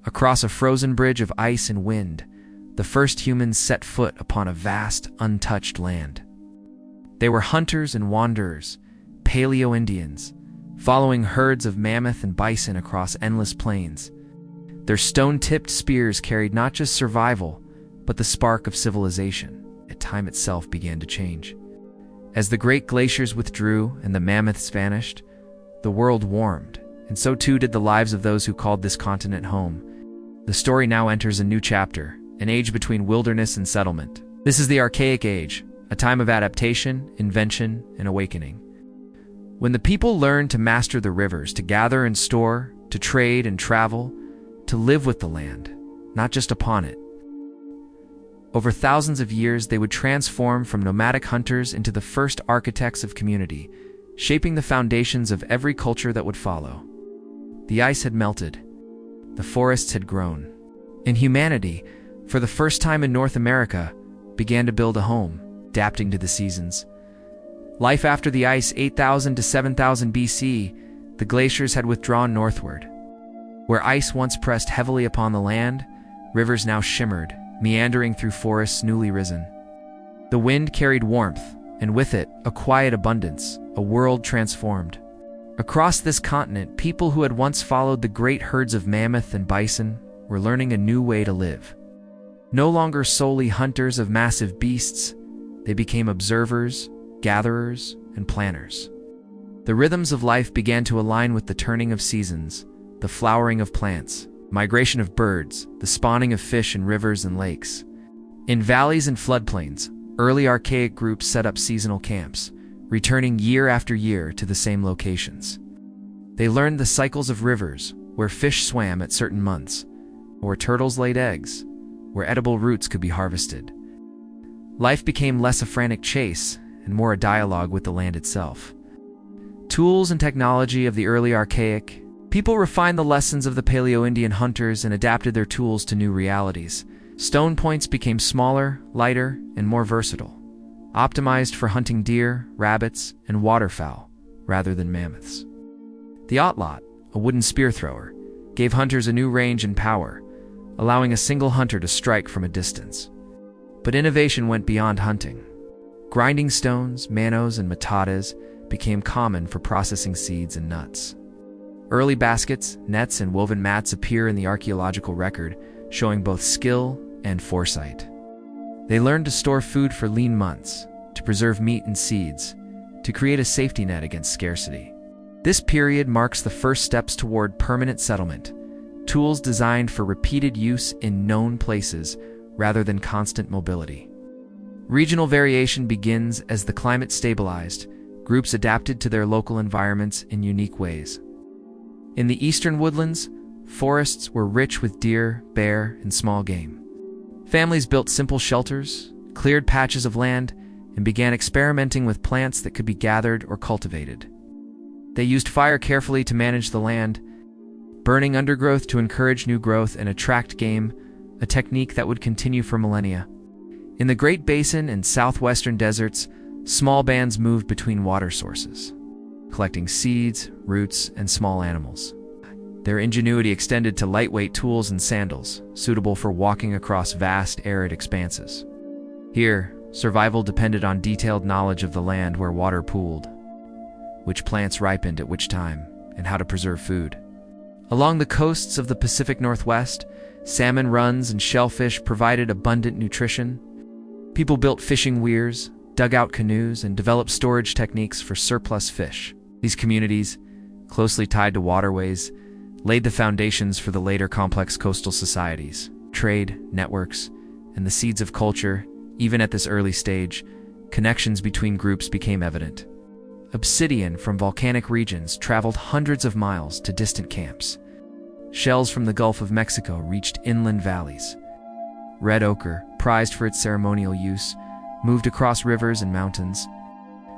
Across a frozen bridge of ice and wind, the first humans set foot upon a vast, untouched land. They were hunters and wanderers, Paleo-Indians, following herds of mammoth and bison across endless plains. Their stone-tipped spears carried not just survival, but the spark of civilization. Time itself began to change. As the great glaciers withdrew and the mammoths vanished, the world warmed, and so too did the lives of those who called this continent home. The story now enters a new chapter, an age between wilderness and settlement. This is the Archaic Age, a time of adaptation, invention, and awakening. When the people learned to master the rivers, to gather and store, to trade and travel, to live with the land, not just upon it. Over thousands of years, they would transform from nomadic hunters into the first architects of community, shaping the foundations of every culture that would follow. The ice had melted. The forests had grown. And humanity, for the first time in North America, began to build a home, adapting to the seasons. Life after the ice, 8,000 to 7,000 BC, the glaciers had withdrawn northward. Where ice once pressed heavily upon the land, rivers now shimmered, meandering through forests newly risen. The wind carried warmth, and with it, a quiet abundance, a world transformed. Across this continent, people who had once followed the great herds of mammoth and bison were learning a new way to live. No longer solely hunters of massive beasts, they became observers, gatherers, and planners. The rhythms of life began to align with the turning of seasons, the flowering of plants, migration of birds, the spawning of fish in rivers and lakes. In valleys and floodplains, early archaic groups set up seasonal camps, returning year after year to the same locations. They learned the cycles of rivers, where fish swam at certain months, where turtles laid eggs, where edible roots could be harvested. Life became less a frantic chase and more a dialogue with the land itself. Tools and technology of the early archaic, people refined the lessons of the Paleo-Indian hunters and adapted their tools to new realities. Stone points became smaller, lighter, and more versatile, optimized for hunting deer, rabbits, and waterfowl, rather than mammoths. The otlot, a wooden spear thrower, gave hunters a new range and power, allowing a single hunter to strike from a distance. But innovation went beyond hunting. Grinding stones, manos, and matatas became common for processing seeds and nuts. Early baskets, nets, and woven mats appear in the archaeological record, showing both skill and foresight. They learned to store food for lean months, to preserve meat and seeds, to create a safety net against scarcity. This period marks the first steps toward permanent settlement, tools designed for repeated use in known places rather than constant mobility. Regional variation begins as the climate stabilized, groups adapted to their local environments in unique ways. In the eastern woodlands, forests were rich with deer, bear, and small game. Families built simple shelters, cleared patches of land, and began experimenting with plants that could be gathered or cultivated. They used fire carefully to manage the land, burning undergrowth to encourage new growth and attract game, a technique that would continue for millennia. In the Great Basin and southwestern deserts, small bands moved between water sources, collecting seeds, roots, and small animals. Their ingenuity extended to lightweight tools and sandals, suitable for walking across vast, arid expanses. Here, survival depended on detailed knowledge of the land where water pooled, which plants ripened at which time, and how to preserve food. Along the coasts of the Pacific Northwest, salmon runs and shellfish provided abundant nutrition. People built fishing weirs, dug out canoes, and developed storage techniques for surplus fish. These communities, closely tied to waterways, laid the foundations for the later complex coastal societies, trade, networks, and the seeds of culture. Even at this early stage, connections between groups became evident. Obsidian from volcanic regions traveled hundreds of miles to distant camps. Shells from the Gulf of Mexico reached inland valleys. Red ochre, prized for its ceremonial use, moved across rivers and mountains.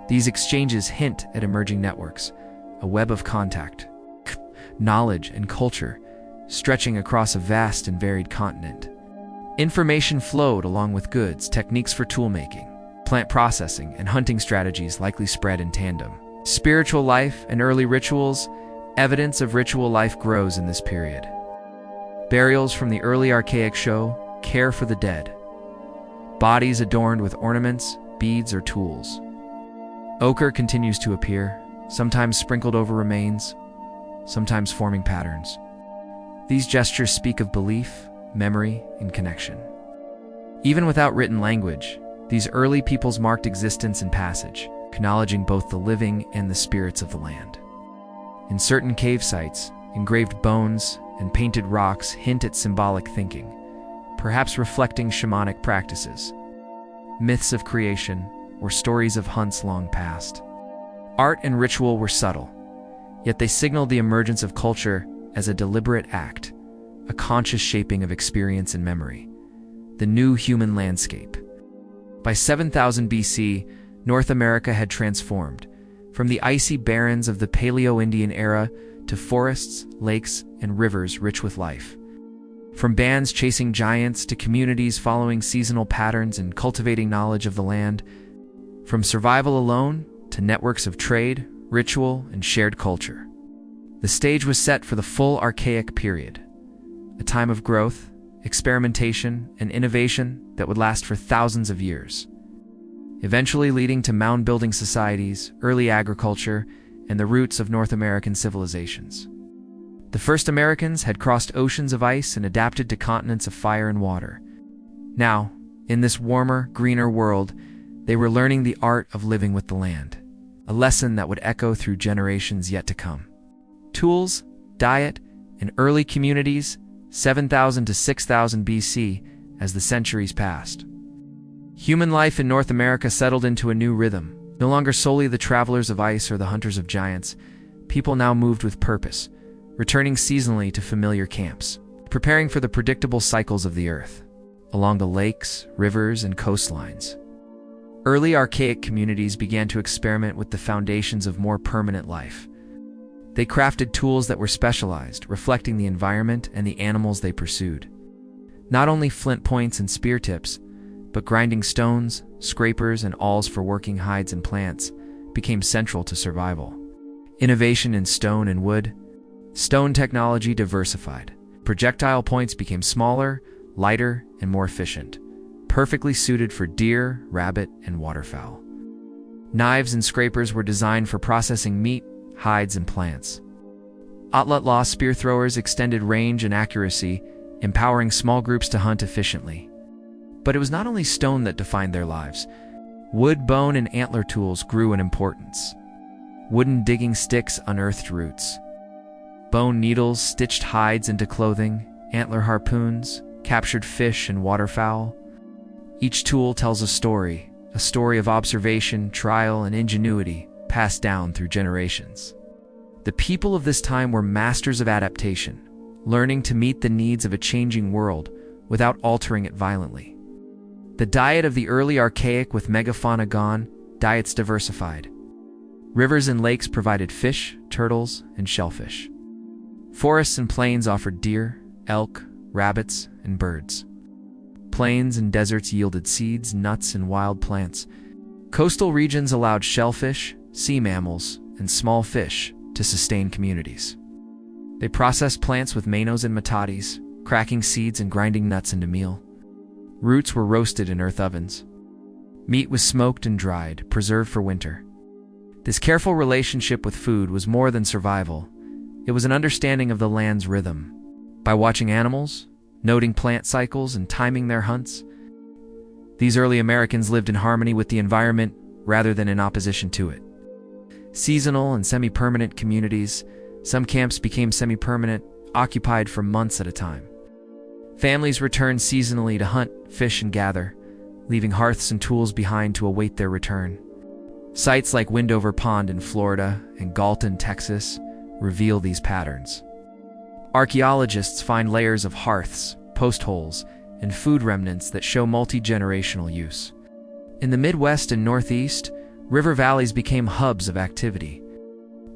These exchanges hint at emerging networks, a web of contact, knowledge, and culture, stretching across a vast and varied continent. Information flowed along with goods, techniques for toolmaking, plant processing, and hunting strategies likely spread in tandem. Spiritual life and early rituals, evidence of ritual life grows in this period. Burials from the early archaic show care for the dead. Bodies adorned with ornaments, beads, or tools. Ochre continues to appear, sometimes sprinkled over remains, sometimes forming patterns. These gestures speak of belief, memory, and connection. Even without written language, these early peoples marked existence and passage, acknowledging both the living and the spirits of the land. In certain cave sites, engraved bones and painted rocks hint at symbolic thinking, perhaps reflecting shamanic practices, myths of creation, or stories of hunts long past. Art and ritual were subtle, yet they signaled the emergence of culture as a deliberate act, a conscious shaping of experience and memory. The new human landscape. By 7000 BC, North America had transformed, from the icy barrens of the Paleo-Indian era to forests, lakes, and rivers rich with life. From bands chasing giants to communities following seasonal patterns and cultivating knowledge of the land. From survival alone to networks of trade, ritual, and shared culture. The stage was set for the full Archaic Period, a time of growth, experimentation, and innovation that would last for thousands of years, eventually leading to mound-building societies, early agriculture, and the roots of North American civilizations. The first Americans had crossed oceans of ice and adapted to continents of fire and water. Now, in this warmer, greener world, they were learning the art of living with the land, a lesson that would echo through generations yet to come. Tools, diet, and early communities, 7000 to 6000 BC, as the centuries passed. Human life in North America settled into a new rhythm. No longer solely the travelers of ice or the hunters of giants, people now moved with purpose, returning seasonally to familiar camps, preparing for the predictable cycles of the earth, along the lakes, rivers, and coastlines. Early archaic communities began to experiment with the foundations of more permanent life. They crafted tools that were specialized, reflecting the environment and the animals they pursued. Not only flint points and spear tips, but grinding stones, scrapers, and awls for working hides and plants became central to survival. Innovation in stone and wood. Stone technology diversified. Projectile points became smaller, lighter, and more efficient, perfectly suited for deer, rabbit, and waterfowl. Knives and scrapers were designed for processing meat, hides, and plants. Atlatlaw spear throwers extended range and accuracy, empowering small groups to hunt efficiently. But it was not only stone that defined their lives. Wood, bone, and antler tools grew in importance. Wooden digging sticks unearthed roots. Bone needles stitched hides into clothing. Antler harpoons captured fish and waterfowl. Each tool tells a story of observation, trial, and ingenuity passed down through generations. The people of this time were masters of adaptation, learning to meet the needs of a changing world without altering it violently. The diet of the early archaic with megafauna gone, diets diversified. Rivers and lakes provided fish, turtles, and shellfish. Forests and plains offered deer, elk, rabbits, and birds. Plains and deserts yielded seeds, nuts, and wild plants. Coastal regions allowed shellfish, sea mammals, and small fish to sustain communities. They processed plants with manos and metates, cracking seeds and grinding nuts into meal. Roots were roasted in earth ovens. Meat was smoked and dried, preserved for winter. This careful relationship with food was more than survival. It was an understanding of the land's rhythm. By watching animals, noting plant cycles, and timing their hunts, these early Americans lived in harmony with the environment rather than in opposition to it. Seasonal and semi-permanent communities. Some camps became semi-permanent, occupied for months at a time. Families returned seasonally to hunt, fish, and gather, leaving hearths and tools behind to await their return. Sites like Windover Pond in Florida and Galton, Texas, reveal these patterns. Archaeologists find layers of hearths, post holes, and food remnants that show multi-generational use. In the Midwest and Northeast, river valleys became hubs of activity,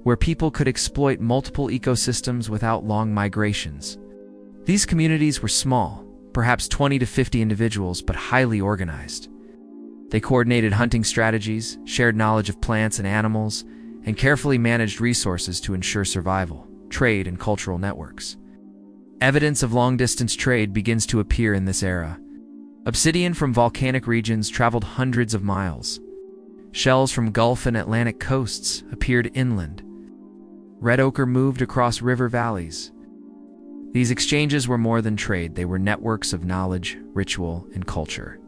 where people could exploit multiple ecosystems without long migrations. These communities were small, perhaps 20 to 50 individuals, but highly organized. They coordinated hunting strategies, shared knowledge of plants and animals, and carefully managed resources to ensure survival, trade, and cultural networks. Evidence of long-distance trade begins to appear in this era. Obsidian from volcanic regions traveled hundreds of miles. Shells from Gulf and Atlantic coasts appeared inland. Red ochre moved across river valleys. These exchanges were more than trade, they were networks of knowledge, ritual, and culture.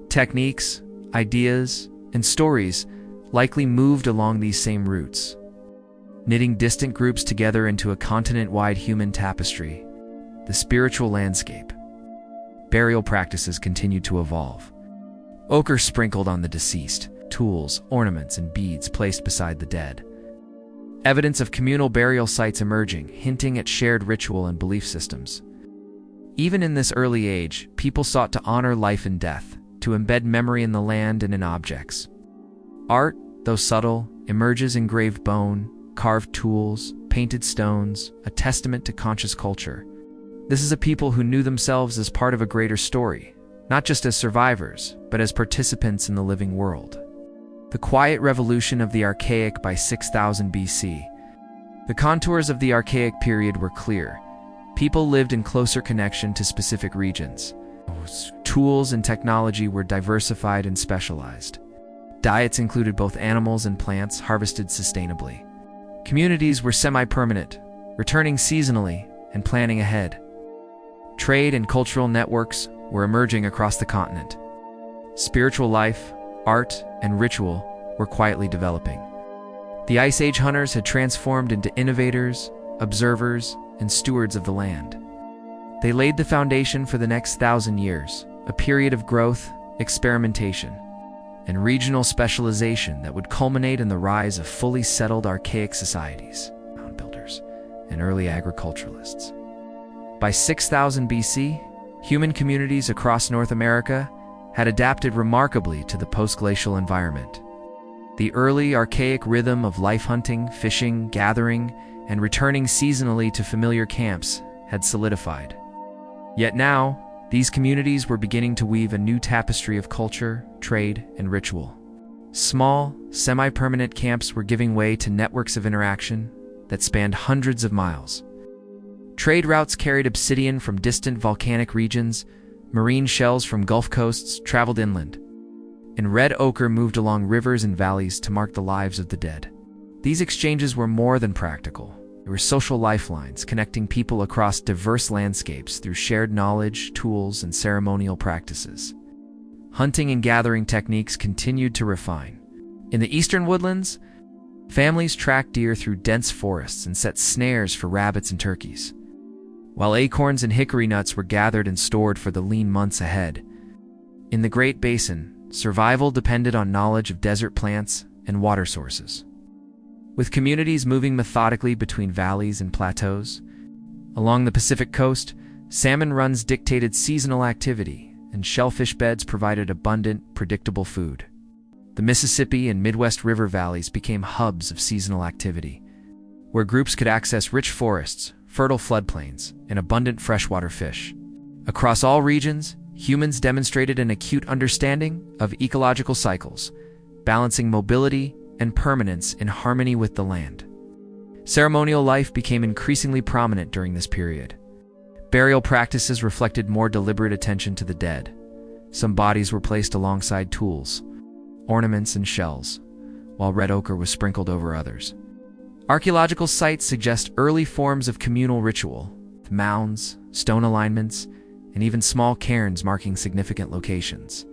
Techniques, ideas, and stories likely moved along these same routes, knitting distant groups together into a continent-wide human tapestry. The spiritual landscape. Burial practices continued to evolve. Ochre sprinkled on the deceased, tools, ornaments, and beads placed beside the dead. Evidence of communal burial sites emerging, hinting at shared ritual and belief systems. Even in this early age, people sought to honor life and death, to embed memory in the land and in objects. Art, though subtle, emerges engraved bone, carved tools, painted stones, a testament to conscious culture. This is a people who knew themselves as part of a greater story, not just as survivors, but as participants in the living world. The quiet revolution of the Archaic by 6000 BC. The contours of the Archaic period were clear. People lived in closer connection to specific regions. Tools and technology were diversified and specialized. Diets included both animals and plants harvested sustainably. Communities were semi-permanent, returning seasonally and planning ahead. Trade and cultural networks were emerging across the continent. Spiritual life, art, and ritual were quietly developing. The Ice Age hunters had transformed into innovators, observers, and stewards of the land. They laid the foundation for the next 1,000 years, a period of growth, experimentation, and regional specialization that would culminate in the rise of fully settled archaic societies, mound builders, and early agriculturalists. By 6000 BC, human communities across North America had adapted remarkably to the post-glacial environment. The early archaic rhythm of life hunting, fishing, gathering, and returning seasonally to familiar camps had solidified. Yet now, these communities were beginning to weave a new tapestry of culture, trade, and ritual. Small, semi-permanent camps were giving way to networks of interaction that spanned hundreds of miles. Trade routes carried obsidian from distant volcanic regions, marine shells from Gulf coasts traveled inland, and red ochre moved along rivers and valleys to mark the lives of the dead. These exchanges were more than practical. They were social lifelines, connecting people across diverse landscapes through shared knowledge, tools, and ceremonial practices. Hunting and gathering techniques continued to refine. In the eastern woodlands, families tracked deer through dense forests and set snares for rabbits and turkeys, while acorns and hickory nuts were gathered and stored for the lean months ahead. In the Great Basin, survival depended on knowledge of desert plants and water sources. With communities moving methodically between valleys and plateaus, along the Pacific coast, salmon runs dictated seasonal activity, and shellfish beds provided abundant, predictable food. The Mississippi and Midwest river valleys became hubs of seasonal activity, where groups could access rich forests, fertile floodplains, and abundant freshwater fish. Across all regions, humans demonstrated an acute understanding of ecological cycles, balancing mobility and permanence in harmony with the land. Ceremonial life became increasingly prominent during this period. Burial practices reflected more deliberate attention to the dead. Some bodies were placed alongside tools, ornaments, and shells, while red ochre was sprinkled over others. Archaeological sites suggest early forms of communal ritual, with mounds, stone alignments, and even small cairns marking significant locations.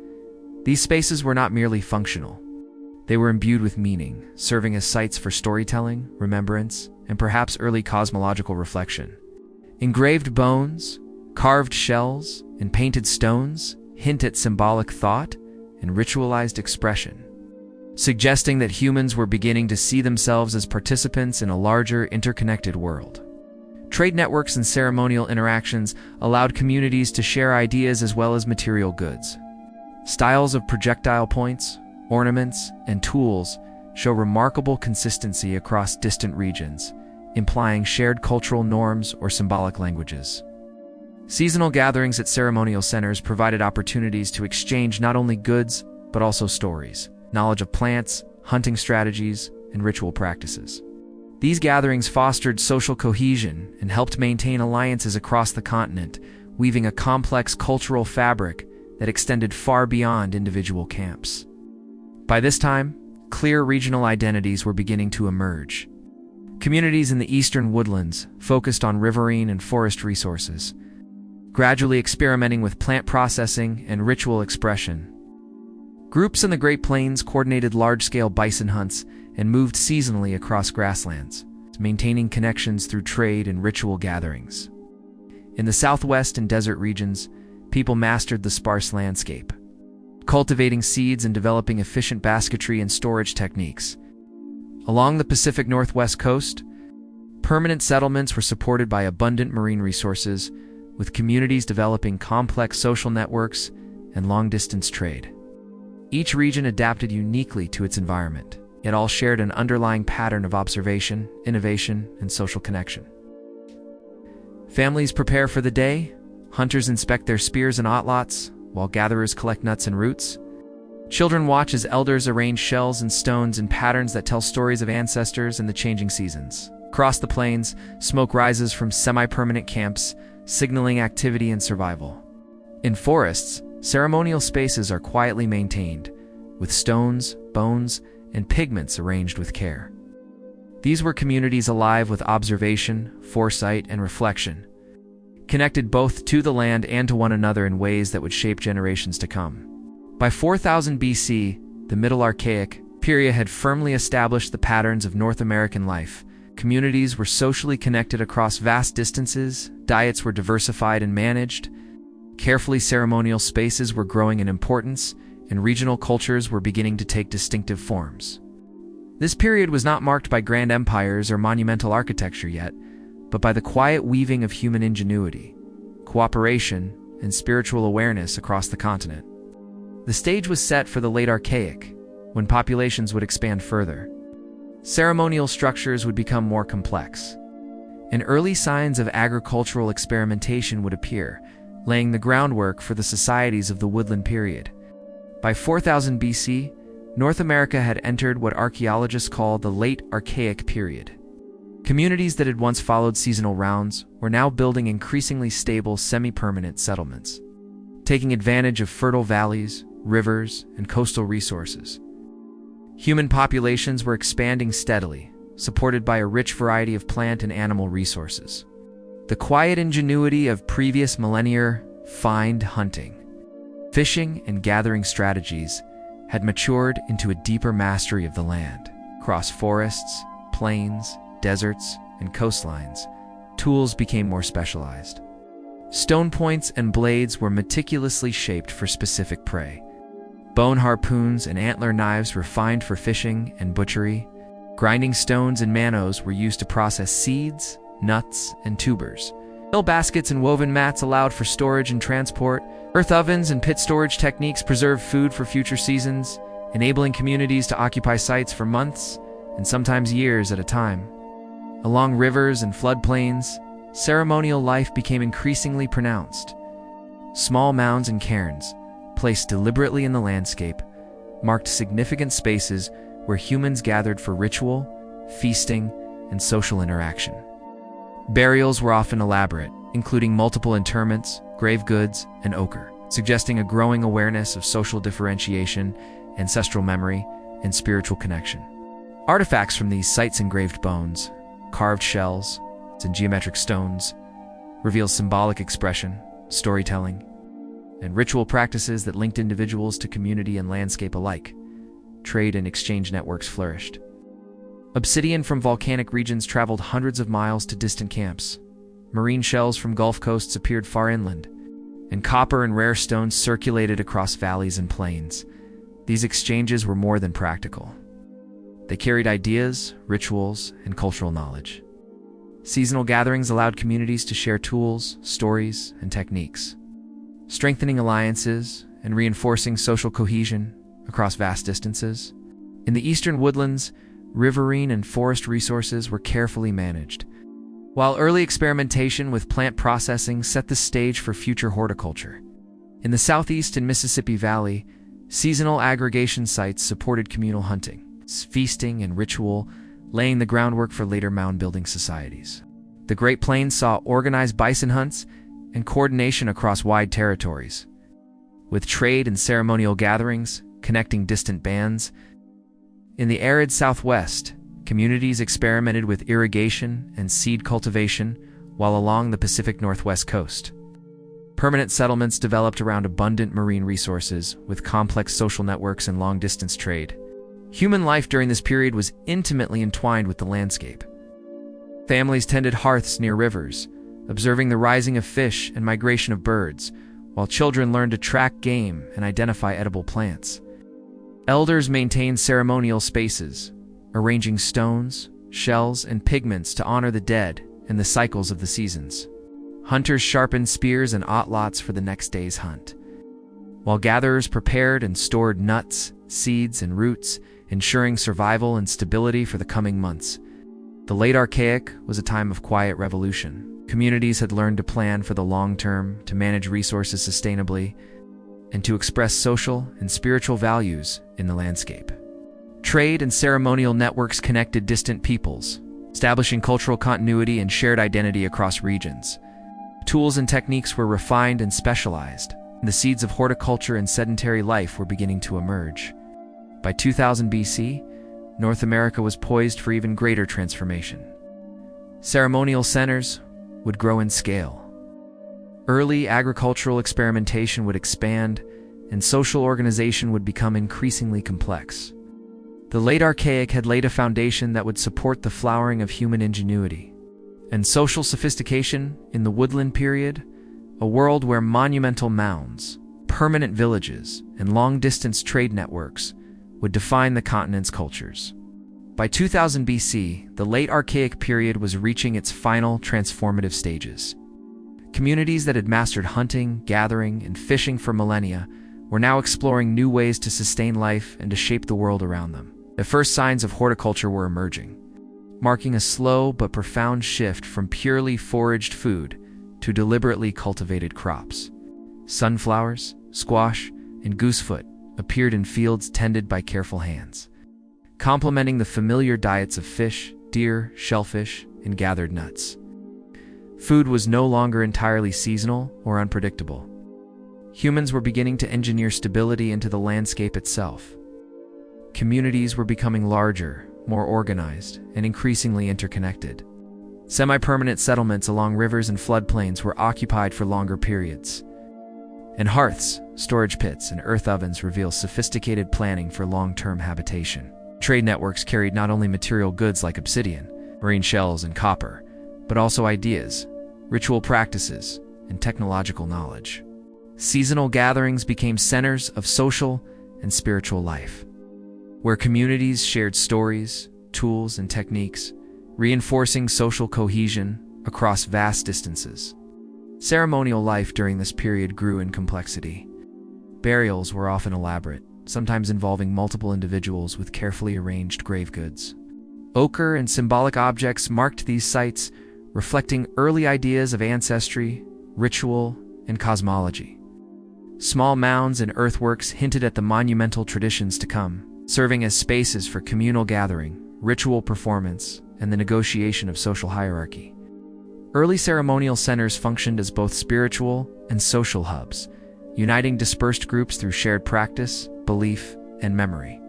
These spaces were not merely functional. They were imbued with meaning, serving as sites for storytelling, remembrance, and perhaps early cosmological reflection. Engraved bones, carved shells, and painted stones hint at symbolic thought and ritualized expression, suggesting that humans were beginning to see themselves as participants in a larger, interconnected world. Trade networks and ceremonial interactions allowed communities to share ideas as well as material goods. Styles of projectile points, ornaments, and tools show remarkable consistency across distant regions, implying shared cultural norms or symbolic languages. Seasonal gatherings at ceremonial centers provided opportunities to exchange not only goods, but also stories, knowledge of plants, hunting strategies, and ritual practices. These gatherings fostered social cohesion and helped maintain alliances across the continent, weaving a complex cultural fabric that extended far beyond individual camps. By this time, clear regional identities were beginning to emerge. Communities in the eastern woodlands focused on riverine and forest resources, gradually experimenting with plant processing and ritual expression. Groups in the Great Plains coordinated large-scale bison hunts and moved seasonally across grasslands, maintaining connections through trade and ritual gatherings. In the southwest and desert regions, people mastered the sparse landscape, cultivating seeds and developing efficient basketry and storage techniques. Along the Pacific Northwest coast, permanent settlements were supported by abundant marine resources, with communities developing complex social networks and long-distance trade. Each region adapted uniquely to its environment, yet all shared an underlying pattern of observation, innovation, and social connection. Families prepare for the day, hunters inspect their spears and otlots, while gatherers collect nuts and roots. Children watch as elders arrange shells and stones in patterns that tell stories of ancestors and the changing seasons. Across the plains, smoke rises from semi-permanent camps, signaling activity and survival. In forests, ceremonial spaces are quietly maintained, with stones, bones, and pigments arranged with care. These were communities alive with observation, foresight, and reflection, connected both to the land and to one another in ways that would shape generations to come. By 4000 BC, the Middle Archaic Period had firmly established the patterns of North American life. Communities were socially connected across vast distances, diets were diversified and managed, carefully ceremonial spaces were growing in importance, and regional cultures were beginning to take distinctive forms. This period was not marked by grand empires or monumental architecture yet, but by the quiet weaving of human ingenuity, cooperation, and spiritual awareness across the continent. The stage was set for the late Archaic, when populations would expand further. Ceremonial structures would become more complex, and early signs of agricultural experimentation would appear, laying the groundwork for the societies of the woodland period. By 4000 BC, North America had entered what archaeologists call the late Archaic period. Communities that had once followed seasonal rounds were now building increasingly stable, semi-permanent settlements, taking advantage of fertile valleys, rivers, and coastal resources. Human populations were expanding steadily, supported by a rich variety of plant and animal resources. The quiet ingenuity of previous millennia find hunting, fishing, and gathering strategies had matured into a deeper mastery of the land. Across forests, plains, deserts, and coastlines, tools became more specialized. Stone points and blades were meticulously shaped for specific prey. Bone harpoons and antler knives refined for fishing and butchery. Grinding stones and manos were used to process seeds, nuts, and tubers. Mill baskets and woven mats allowed for storage and transport. Earth ovens and pit storage techniques preserved food for future seasons, enabling communities to occupy sites for months and sometimes years at a time. Along rivers and floodplains, ceremonial life became increasingly pronounced. Small mounds and cairns, placed deliberately in the landscape, marked significant spaces where humans gathered for ritual, feasting, and social interaction. Burials were often elaborate, including multiple interments, grave goods, and ochre, suggesting a growing awareness of social differentiation, ancestral memory, and spiritual connection. Artifacts from these sites, engraved bones, carved shells, and geometric stones, reveal symbolic expression, storytelling, and ritual practices that linked individuals to community and landscape alike. Trade and exchange networks flourished. Obsidian from volcanic regions traveled hundreds of miles to distant camps. Marine shells from Gulf coasts appeared far inland, and copper and rare stones circulated across valleys and plains. These exchanges were more than practical. They carried ideas, rituals, and cultural knowledge. Seasonal gatherings allowed communities to share tools, stories, and techniques, strengthening alliances and reinforcing social cohesion across vast distances. In the eastern woodlands, riverine and forest resources were carefully managed, while early experimentation with plant processing set the stage for future horticulture. In the southeast and Mississippi Valley, seasonal aggregation sites supported communal hunting, feasting, and ritual, laying the groundwork for later mound-building societies. The Great Plains saw organized bison hunts and coordination across wide territories, with trade and ceremonial gatherings connecting distant bands. In the arid Southwest, communities experimented with irrigation and seed cultivation, while along the Pacific Northwest coast, permanent settlements developed around abundant marine resources with complex social networks and long-distance trade. Human life during this period was intimately entwined with the landscape. Families tended hearths near rivers, observing the rising of fish and migration of birds, while children learned to track game and identify edible plants. Elders maintained ceremonial spaces, arranging stones, shells, and pigments to honor the dead and the cycles of the seasons. Hunters sharpened spears and otlots for the next day's hunt, while gatherers prepared and stored nuts, seeds, and roots, ensuring survival and stability for the coming months. The late Archaic was a time of quiet revolution. Communities had learned to plan for the long term, to manage resources sustainably, and to express social and spiritual values in the landscape. Trade and ceremonial networks connected distant peoples, establishing cultural continuity and shared identity across regions. Tools and techniques were refined and specialized, and the seeds of horticulture and sedentary life were beginning to emerge. By 2000 BC, North America was poised for even greater transformation. Ceremonial centers would grow in scale. Early agricultural experimentation would expand, and social organization would become increasingly complex. The late Archaic had laid a foundation that would support the flowering of human ingenuity and social sophistication in the woodland period, a world where monumental mounds, permanent villages, and long-distance trade networks would define the continent's cultures. By 2000 BC, the late Archaic period was reaching its final transformative stages. Communities that had mastered hunting, gathering, and fishing for millennia were now exploring new ways to sustain life and to shape the world around them. The first signs of horticulture were emerging, marking a slow but profound shift from purely foraged food to deliberately cultivated crops. Sunflowers, squash, and goosefoot appeared in fields tended by careful hands, complementing the familiar diets of fish, deer, shellfish, and gathered nuts. Food was no longer entirely seasonal or unpredictable. Humans were beginning to engineer stability into the landscape itself. Communities were becoming larger, more organized, and increasingly interconnected. Semi-permanent settlements along rivers and floodplains were occupied for longer periods. And hearths, storage pits, and earth ovens reveal sophisticated planning for long-term habitation. Trade networks carried not only material goods like obsidian, marine shells, and copper, but also ideas, ritual practices, and technological knowledge. Seasonal gatherings became centers of social and spiritual life, where communities shared stories, tools, and techniques, reinforcing social cohesion across vast distances. Ceremonial life during this period grew in complexity. Burials were often elaborate, sometimes involving multiple individuals with carefully arranged grave goods. Ochre and symbolic objects marked these sites, reflecting early ideas of ancestry, ritual, and cosmology. Small mounds and earthworks hinted at the monumental traditions to come, serving as spaces for communal gathering, ritual performance, and the negotiation of social hierarchy. Early ceremonial centers functioned as both spiritual and social hubs, uniting dispersed groups through shared practice, belief, and memory.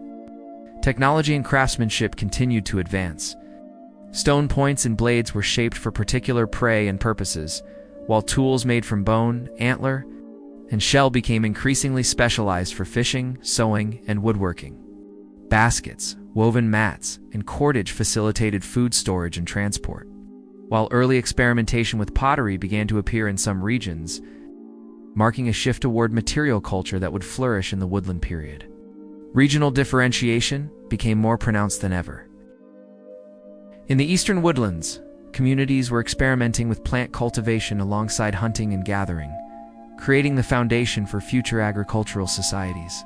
Technology and craftsmanship continued to advance. Stone points and blades were shaped for particular prey and purposes, while tools made from bone, antler, and shell became increasingly specialized for fishing, sewing, and woodworking. Baskets, woven mats, and cordage facilitated food storage and transport, while early experimentation with pottery began to appear in some regions, marking a shift toward material culture that would flourish in the woodland period. Regional differentiation became more pronounced than ever. In the eastern woodlands, communities were experimenting with plant cultivation alongside hunting and gathering, creating the foundation for future agricultural societies.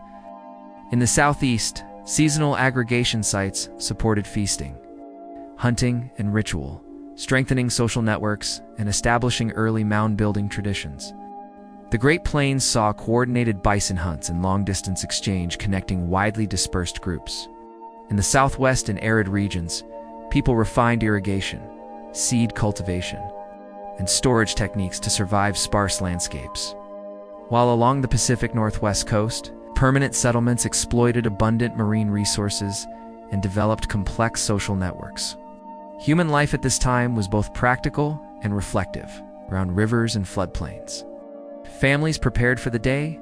In the southeast, seasonal aggregation sites supported feasting, hunting, and ritual, strengthening social networks and establishing early mound-building traditions. The Great Plains saw coordinated bison hunts and long-distance exchange connecting widely dispersed groups. In the southwest and arid regions, People refined irrigation, seed cultivation, and storage techniques to survive sparse landscapes. While along the Pacific Northwest coast, permanent settlements exploited abundant marine resources and developed complex social networks. Human life at this time was both practical and reflective, around rivers and floodplains. Families prepared for the day.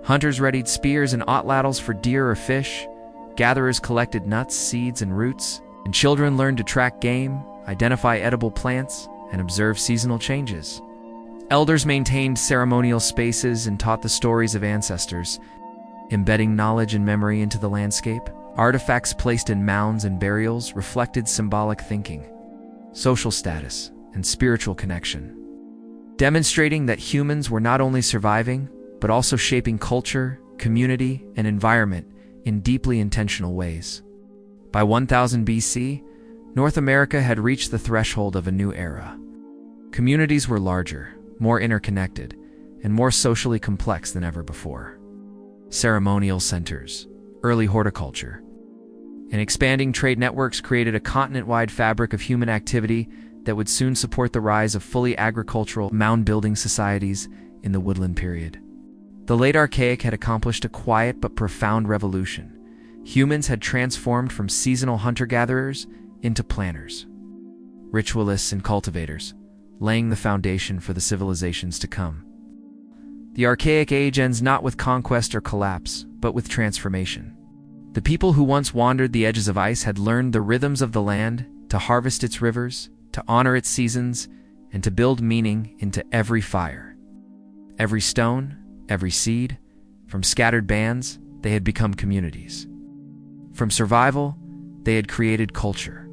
Hunters readied spears and atlatls for deer or fish. Gatherers collected nuts, seeds, and roots. And children learned to track game, identify edible plants, and observe seasonal changes. Elders maintained ceremonial spaces and taught the stories of ancestors, embedding knowledge and memory into the landscape. Artifacts placed in mounds and burials reflected symbolic thinking, social status, and spiritual connection, demonstrating that humans were not only surviving, but also shaping culture, community, and environment in deeply intentional ways. By 1000 BC, North America had reached the threshold of a new era. Communities were larger, more interconnected, and more socially complex than ever before. Ceremonial centers, early horticulture, and expanding trade networks created a continent-wide fabric of human activity that would soon support the rise of fully agricultural, mound-building societies in the woodland period. The late Archaic had accomplished a quiet but profound revolution. Humans had transformed from seasonal hunter-gatherers into planners, ritualists, and cultivators, laying the foundation for the civilizations to come. The Archaic Age ends not with conquest or collapse, but with transformation. The people who once wandered the edges of ice had learned the rhythms of the land, to harvest its rivers, to honor its seasons, and to build meaning into every fire. Every stone, every seed, from scattered bands, they had become communities. From survival, they had created culture.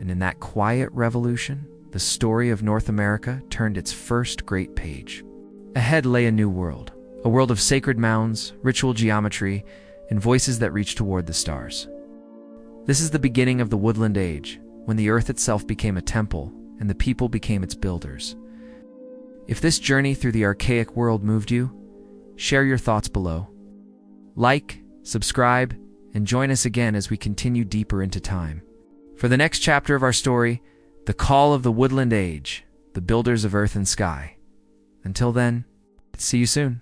And in that quiet revolution, the story of North America turned its first great page. Ahead lay a new world, a world of sacred mounds, ritual geometry, and voices that reached toward the stars. This is the beginning of the Woodland Age, when the earth itself became a temple and the people became its builders. If this journey through the archaic world moved you, share your thoughts below. Like, subscribe, and join us again as we continue deeper into time. For the next chapter of our story, the call of the Woodland Age, the builders of earth and sky. Until then, see you soon.